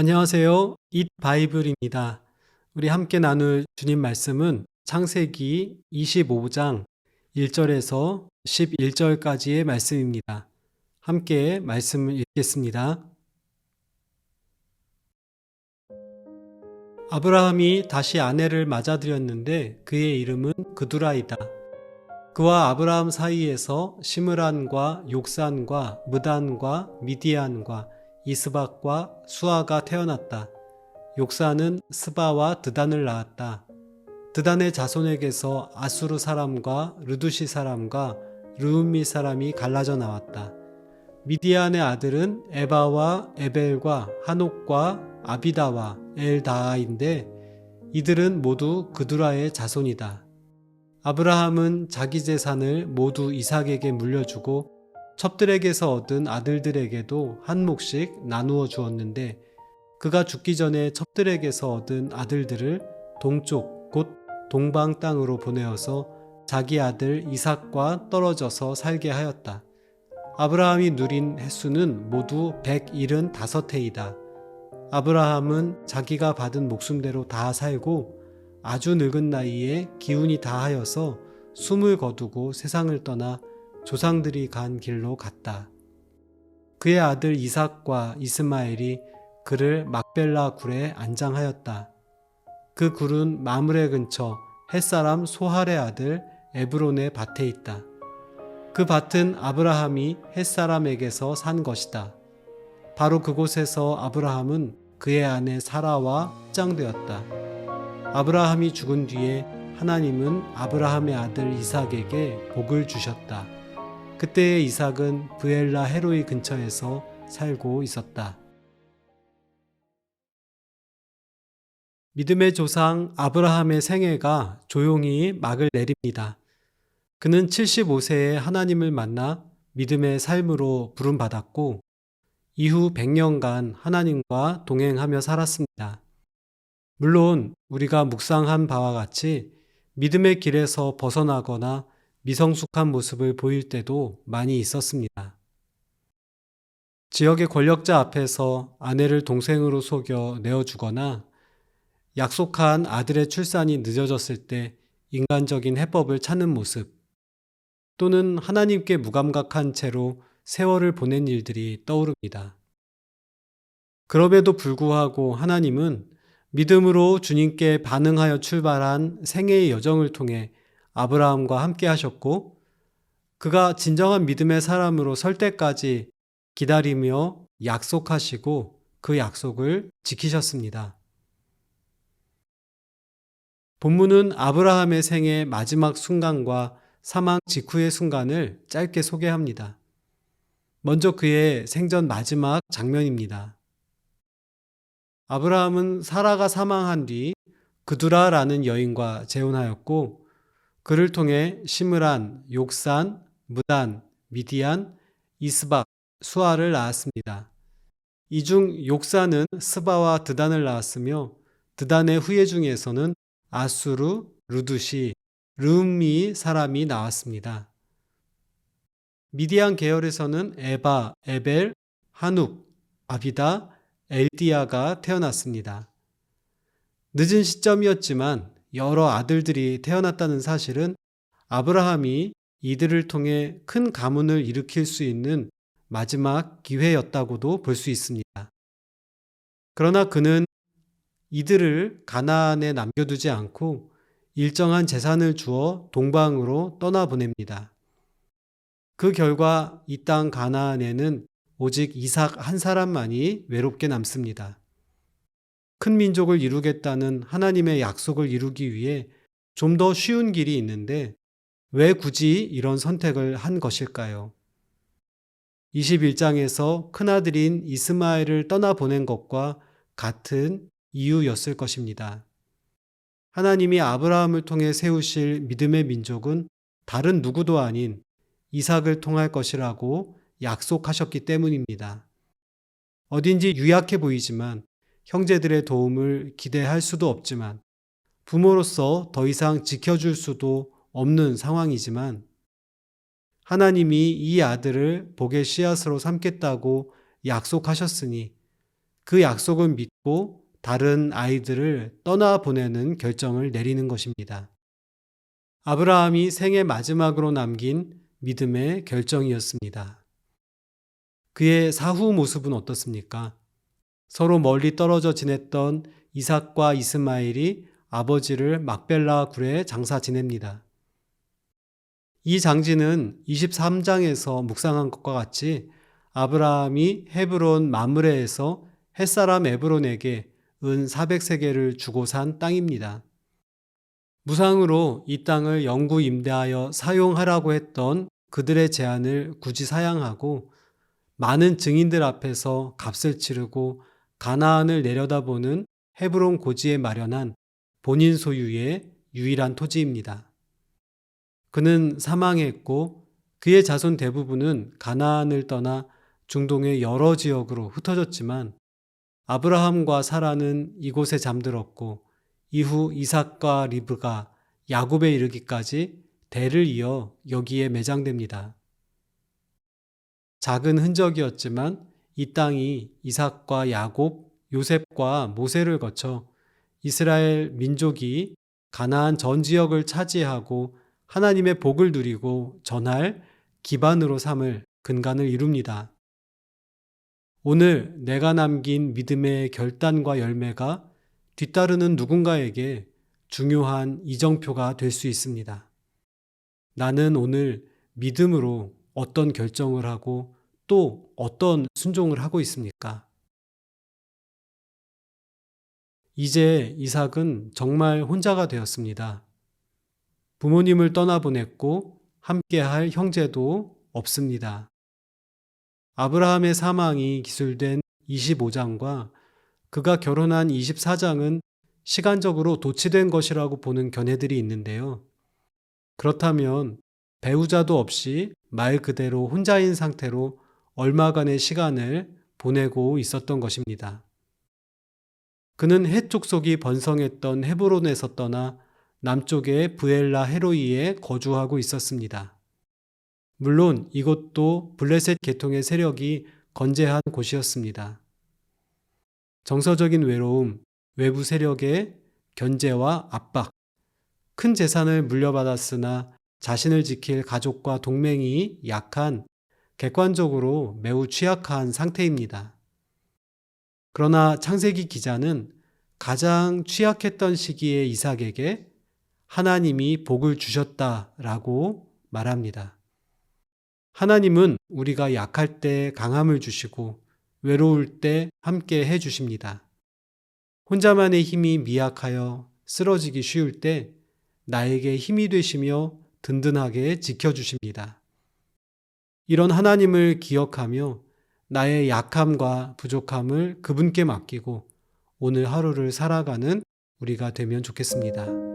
안녕하세요. 잇 바이블입니다. 우리 함께 나눌 주님 말씀은 창세기 25장 1절에서 11절까지의 말씀입니다. 함께 말씀을 읽겠습니다. 아브라함이 다시 아내를 맞아들였는데 그의 이름은 그두라이다. 그와 아브라함 사이에서 시므란과 욕산과 무단과 미디안과 이스박과 수아가 태어났다. 욕산은 스바와 드단을 낳았다. 드단의 자손에게서 아수르 사람과 르두시 사람과 르움미 사람이 갈라져 나왔다. 미디안의 아들은 에바와 에벨과 한옥과 아비다와 엘다아인데 이들은 모두 그두라의 자손이다. 아브라함은 자기 재산을 모두 이삭에게 물려주고 첩들에게서 얻은 아들들에게도 한 몫씩 나누어 주었는데 그가 죽기 전에 첩들에게서 얻은 아들들을 동쪽 곧 동방 땅으로 보내어서 자기 아들 이삭과 떨어져서 살게 하였다. 아브라함이 누린 횟수는 모두 175해이다. 아브라함은 자기가 받은 목숨대로 다 살고 아주 늙은 나이에 기운이 다하여서 숨을 거두고 세상을 떠나 조상들이 간 길로 갔다. 그의 아들 이삭과 이스마엘이 그를 막벨라 굴에 안장하였다. 그 굴은 마므레 근처 햇사람 소할의 아들 에브론의 밭에 있다. 그 밭은 아브라함이 햇사람에게서 산 것이다. 바로 그곳에서 아브라함은 그의 아내 사라와 합장되었다. 아브라함이 죽은 뒤에 하나님은 아브라함의 아들 이삭에게 복을 주셨다. 그때의 이삭은 브엘라 헤로이 근처에서 살고 있었다. 믿음의 조상 아브라함의 생애가 조용히 막을 내립니다. 그는 75세에 하나님을 만나 믿음의 삶으로 부름받았고 이후 100년간 하나님과 동행하며 살았습니다. 물론 우리가 묵상한 바와 같이 믿음의 길에서 벗어나거나 미성숙한 모습을 보일 때도 많이 있었습니다. 지역의 권력자 앞에서 아내를 동생으로 속여 내어주거나 약속한 아들의 출산이 늦어졌을 때 인간적인 해법을 찾는 모습, 또는 하나님께 무감각한 채로 세월을 보낸 일들이 떠오릅니다. 그럼에도 불구하고 하나님은 믿음으로 주님께 반응하여 출발한 생애의 여정을 통해 아브라함과 함께 하셨고 그가 진정한 믿음의 사람으로 설 때까지 기다리며 약속하시고 그 약속을 지키셨습니다. 본문은 아브라함의 생의 마지막 순간과 사망 직후의 순간을 짧게 소개합니다. 먼저 그의 생전 마지막 장면입니다. 아브라함은 사라가 사망한 뒤 그두라라는 여인과 재혼하였고 그를 통해 시므란, 욕산, 무단, 미디안, 이스박, 수아를 낳았습니다. 이 중 욕산은 스바와 드단을 낳았으며 드단의 후예 중에서는 아수르, 르두시, 르움미 사람이 나왔습니다. 미디안 계열에서는 에바, 에벨, 한욱, 아비다, 엘디아가 태어났습니다. 늦은 시점이었지만 여러 아들들이 태어났다는 사실은 아브라함이 이들을 통해 큰 가문을 일으킬 수 있는 마지막 기회였다고도 볼 수 있습니다. 그러나 그는 이들을 가나안에 남겨두지 않고 일정한 재산을 주어 동방으로 떠나보냅니다. 그 결과 이 땅 가나안에는 오직 이삭 한 사람만이 외롭게 남습니다. 큰 민족을 이루겠다는 하나님의 약속을 이루기 위해 좀 더 쉬운 길이 있는데 왜 굳이 이런 선택을 한 것일까요? 21장에서 큰아들인 이스마엘을 떠나보낸 것과 같은 이유였을 것입니다. 하나님이 아브라함을 통해 세우실 믿음의 민족은 다른 누구도 아닌 이삭을 통할 것이라고 약속하셨기 때문입니다. 어딘지 유약해 보이지만 형제들의 도움을 기대할 수도 없지만 부모로서 더 이상 지켜줄 수도 없는 상황이지만 하나님이 이 아들을 복의 씨앗으로 삼겠다고 약속하셨으니 그 약속을 믿고 다른 아이들을 떠나보내는 결정을 내리는 것입니다. 아브라함이 생애 마지막으로 남긴 믿음의 결정이었습니다. 그의 사후 모습은 어떻습니까? 서로 멀리 떨어져 지냈던 이삭과 이스마엘이 아버지를 막벨라 굴에 장사 지냅니다. 이 장지는 23장에서 묵상한 것과 같이 아브라함이 헤브론 마므레에서 햇사람 에브론에게 은 400세겔을 주고 산 땅입니다. 무상으로 이 땅을 영구 임대하여 사용하라고 했던 그들의 제안을 굳이 사양하고 많은 증인들 앞에서 값을 치르고 가나안을 내려다보는 헤브론 고지에 마련한 본인 소유의 유일한 토지입니다. 그는 사망했고 그의 자손 대부분은 가나안을 떠나 중동의 여러 지역으로 흩어졌지만 아브라함과 사라는 이곳에 잠들었고 이후 이삭과 리브가 야곱에 이르기까지 대를 이어 여기에 매장됩니다. 작은 흔적이었지만 이 땅이 이삭과 야곱, 요셉과 모세를 거쳐 이스라엘 민족이 가나안 전 지역을 차지하고 하나님의 복을 누리고 전할 기반으로 삼을 근간을 이룹니다. 오늘 내가 남긴 믿음의 결단과 열매가 뒤따르는 누군가에게 중요한 이정표가 될 수 있습니다. 나는 오늘 믿음으로 어떤 결정을 하고 또 어떤 순종을 하고 있습니까? 이제 이삭은 정말 혼자가 되었습니다. 부모님을 떠나보냈고 함께할 형제도 없습니다. 아브라함의 사망이 기술된 25장과 그가 결혼한 24장은 시간적으로 도치된 것이라고 보는 견해들이 있는데요. 그렇다면 배우자도 없이 말 그대로 혼자인 상태로 얼마간의 시간을 보내고 있었던 것입니다. 그는 헷 족속이 번성했던 헤브론에서 떠나 남쪽의 브엘라 헤로이에 거주하고 있었습니다. 물론 이곳도 블레셋 계통의 세력이 건재한 곳이었습니다. 정서적인 외로움, 외부 세력의 견제와 압박, 큰 재산을 물려받았으나 자신을 지킬 가족과 동맹이 약한, 객관적으로 매우 취약한 상태입니다. 그러나 창세기 기자는 가장 취약했던 시기에 이삭에게 하나님이 복을 주셨다라고 말합니다. 하나님은 우리가 약할 때 강함을 주시고 외로울 때 함께 해 주십니다. 혼자만의 힘이 미약하여 쓰러지기 쉬울 때 나에게 힘이 되시며 든든하게 지켜주십니다. 이런 하나님을 기억하며 나의 약함과 부족함을 그분께 맡기고 오늘 하루를 살아가는 우리가 되면 좋겠습니다.